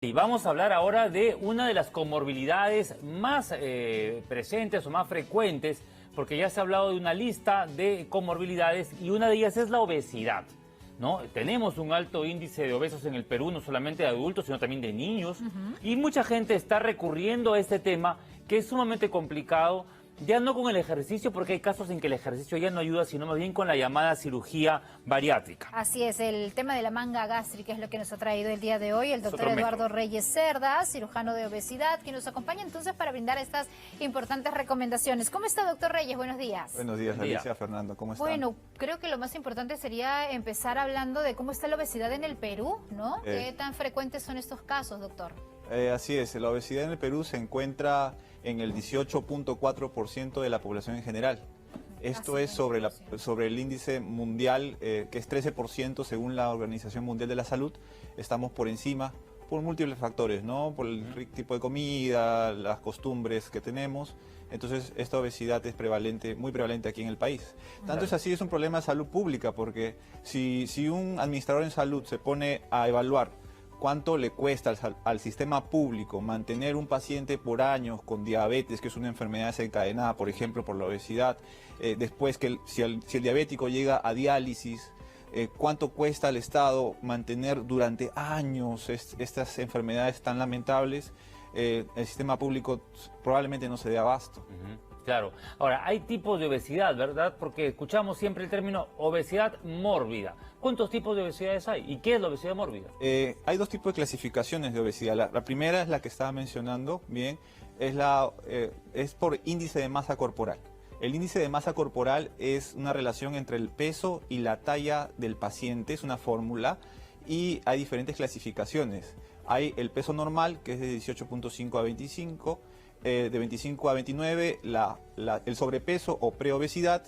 Y vamos a hablar ahora de una de las comorbilidades más presentes o más frecuentes, porque ya se ha hablado de una lista de comorbilidades y una de ellas es la obesidad, ¿no? Tenemos un alto índice de obesos en el Perú, no solamente de adultos, sino también de niños, y mucha gente está recurriendo a este tema que es sumamente complicado, ya no con el ejercicio, porque hay casos en que el ejercicio ya no ayuda, sino más bien con la llamada cirugía bariátrica. Así es, el tema de la manga gástrica es lo que nos ha traído el día de hoy el doctor Eduardo Reyes Cerda, cirujano de obesidad, que nos acompaña entonces para brindar estas importantes recomendaciones. ¿Cómo está, doctor Reyes? Buenos días. Buenos días, Alicia, Fernando, ¿cómo están? Bueno, creo que lo más importante sería empezar hablando de cómo está la obesidad en el Perú, ¿no? ¿Qué tan frecuentes son estos casos, doctor? Así es, la obesidad en el Perú se encuentra en el 18.4% de la población en general. Esto es sobre el índice mundial, que es 13% según la Organización Mundial de la Salud. Estamos por encima por múltiples factores, ¿no? Por el tipo de comida, las costumbres que tenemos. Entonces, esta obesidad es prevalente, muy prevalente aquí en el país. Tanto es así, es un problema de salud pública, porque si un administrador en salud se pone a evaluar cuánto le cuesta al sistema público mantener un paciente por años con diabetes, que es una enfermedad desencadenada, por ejemplo, por la obesidad, después que si el diabético llega a diálisis, cuánto cuesta al Estado mantener durante años estas enfermedades tan lamentables, el sistema público probablemente no se dé abasto. Claro. Ahora, hay tipos de obesidad, ¿verdad? Porque escuchamos siempre el término obesidad mórbida. ¿Cuántos tipos de obesidades hay? ¿Y qué es la obesidad mórbida? Hay dos tipos de clasificaciones de obesidad. La primera es la que estaba mencionando, bien, es por índice de masa corporal. El índice de masa corporal es una relación entre el peso y la talla del paciente, es una fórmula, y hay diferentes clasificaciones. Hay el peso normal, que es de 18.5 a 25, de 25 a 29, el sobrepeso o preobesidad,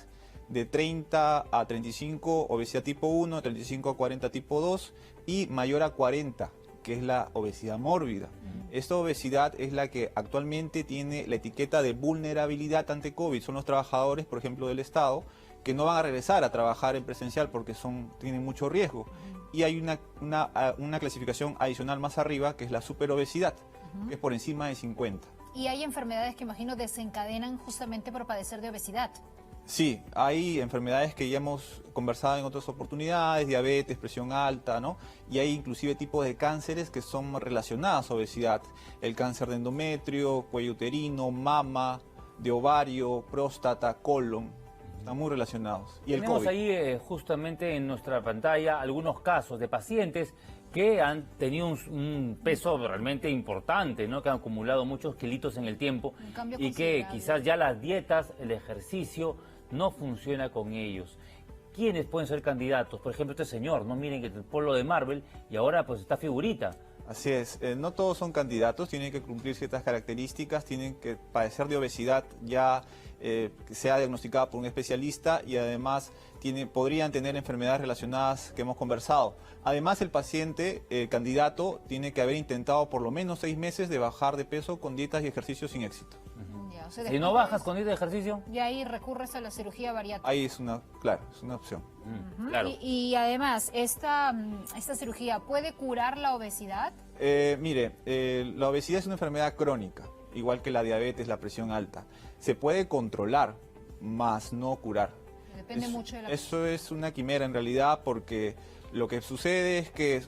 de 30 a 35, obesidad tipo 1, de 35 a 40, tipo 2, y mayor a 40, que es la obesidad mórbida. Esta obesidad es la que actualmente tiene la etiqueta de vulnerabilidad ante COVID. Son los trabajadores, por ejemplo, del Estado, que no van a regresar a trabajar en presencial porque tienen mucho riesgo. Y hay una clasificación adicional más arriba, que es la superobesidad, que es por encima de 50. Y hay enfermedades que imagino desencadenan justamente por padecer de obesidad. Sí, hay enfermedades que ya hemos conversado en otras oportunidades, diabetes, presión alta, ¿no? Y hay inclusive tipos de cánceres que son relacionados a obesidad. El cáncer de endometrio, cuello uterino, mama, de ovario, próstata, colon. Están muy relacionados. Y Tenemos el COVID. ahí justamente en nuestra pantalla algunos casos de pacientes que han tenido un peso realmente importante, ¿no? Que han acumulado muchos kilitos en el tiempo y que quizás ya las dietas, el ejercicio no funciona con ellos. ¿Quiénes pueden ser candidatos? Por ejemplo, este señor, ¿no? Miren que el polo de Marvel y ahora pues está figurita. Así es, no todos son candidatos, tienen que cumplir ciertas características, tienen que padecer de obesidad ya sea diagnosticada por un especialista y además podrían tener enfermedades relacionadas que hemos conversado. Además, el paciente candidato tiene que haber intentado por lo menos 6 meses de bajar de peso con dietas y ejercicios sin éxito. Ya, o sea, si no bajas con dieta de ejercicio, y ahí recurres a la cirugía bariátrica. Ahí es una opción. claro. Y además, ¿esta cirugía puede curar la obesidad? Mire, la obesidad es una enfermedad crónica, igual que la diabetes, la presión alta. Se puede controlar, más no curar. Depende mucho de la... Eso es una quimera en realidad, porque lo que sucede es que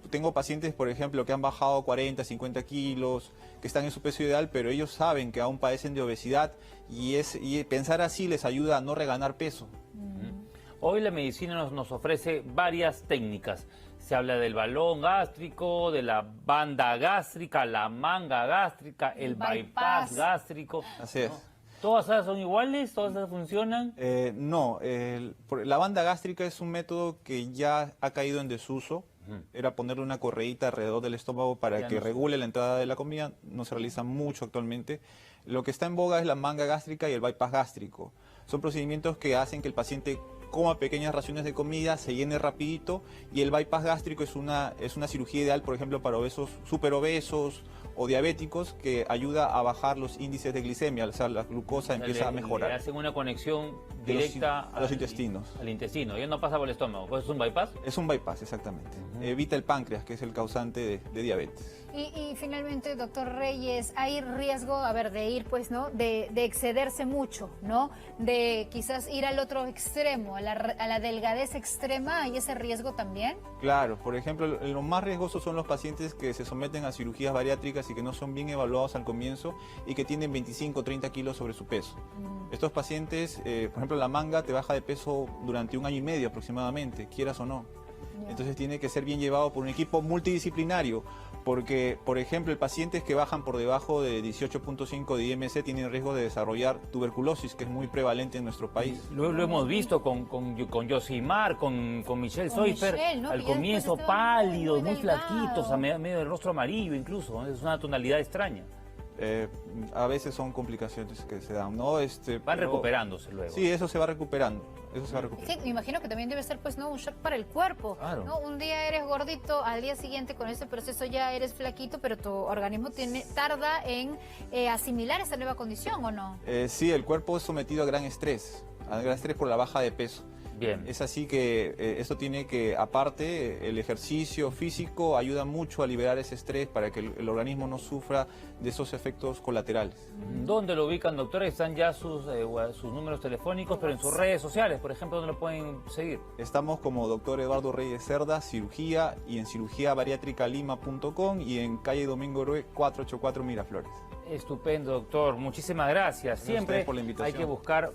tengo pacientes, por ejemplo, que han bajado 40, 50 kilos, que están en su peso ideal, pero ellos saben que aún padecen de obesidad y pensar así les ayuda a no reganar peso. Hoy la medicina nos ofrece varias técnicas. Se habla del balón gástrico, de la banda gástrica, la manga gástrica, el bypass gástrico. Así es. ¿No? ¿Todas esas son iguales? ¿Todas esas funcionan? No, la banda gástrica es un método que ya ha caído en desuso. Era ponerle una correíta alrededor del estómago para que regule la entrada de la comida. No se realiza mucho actualmente. Lo que está en boga es la manga gástrica y el bypass gástrico. Son procedimientos que hacen que el paciente coma pequeñas raciones de comida, se llene rapidito, y el bypass gástrico es una cirugía ideal, por ejemplo, para obesos, superobesos o diabéticos, que ayuda a bajar los índices de glicemia, o sea, la glucosa empieza a mejorar. Le hacen una conexión directa a los intestinos. Al intestino, ya no pasa por el estómago. ¿Pues es un bypass? Es un bypass, exactamente. Evita el páncreas, que es el causante de diabetes. Y finalmente, doctor Reyes, hay riesgo, a ver, de ir, pues, ¿no? De excederse mucho, ¿no? De quizás ir al otro extremo, a la delgadez extrema, ¿hay ese riesgo también? Claro, por ejemplo, lo más riesgoso son los pacientes que se someten a cirugías bariátricas y que no son bien evaluados al comienzo y que tienen 25 o 30 kilos sobre su peso. Estos pacientes, por ejemplo, la manga te baja de peso durante 1 año y medio aproximadamente, quieras o no. Entonces tiene que ser bien llevado por un equipo multidisciplinario, porque, por ejemplo, pacientes que bajan por debajo de 18.5 de IMC tienen riesgo de desarrollar tuberculosis, que es muy prevalente en nuestro país. Lo hemos visto con Josimar, con Michelle Seufer, ¿no? Al comienzo pálidos, muy flaquitos, a medio del rostro amarillo incluso, ¿no? Es una tonalidad extraña. A veces son complicaciones que se dan, ¿no? Van recuperándose luego. Sí, eso se va recuperando. Eso se va recuperando. Sí, me imagino que también debe ser, pues, ¿no? Un shock para el cuerpo. Claro. ¿No? Un día eres gordito, al día siguiente con ese proceso ya eres flaquito, pero tu organismo tarda en asimilar esa nueva condición, ¿o no? Sí, el cuerpo es sometido a gran estrés por la baja de peso. Bien. Es así que esto tiene que, aparte, el ejercicio físico ayuda mucho a liberar ese estrés para que el organismo no sufra de esos efectos colaterales. ¿Dónde lo ubican, doctor? Están ya sus números telefónicos, pero en sus redes sociales, por ejemplo, ¿dónde lo pueden seguir? Estamos como doctor Eduardo Reyes Cerda, cirugía, y en cirugiabariátricalima.com y en calle Domingo Orue 484 Miraflores. Estupendo, doctor. Muchísimas gracias. Siempre por la invitación. hay que buscar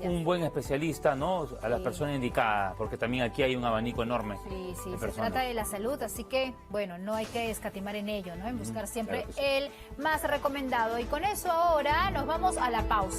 un buen especialista, ¿no? A la persona indicada, porque también aquí hay un abanico enorme. Sí, sí, de se personas. trata de la salud, así que, bueno, no hay que escatimar en ello, ¿no? En buscar siempre claro que sí. el más recomendado. Y con eso ahora nos vamos a la pausa.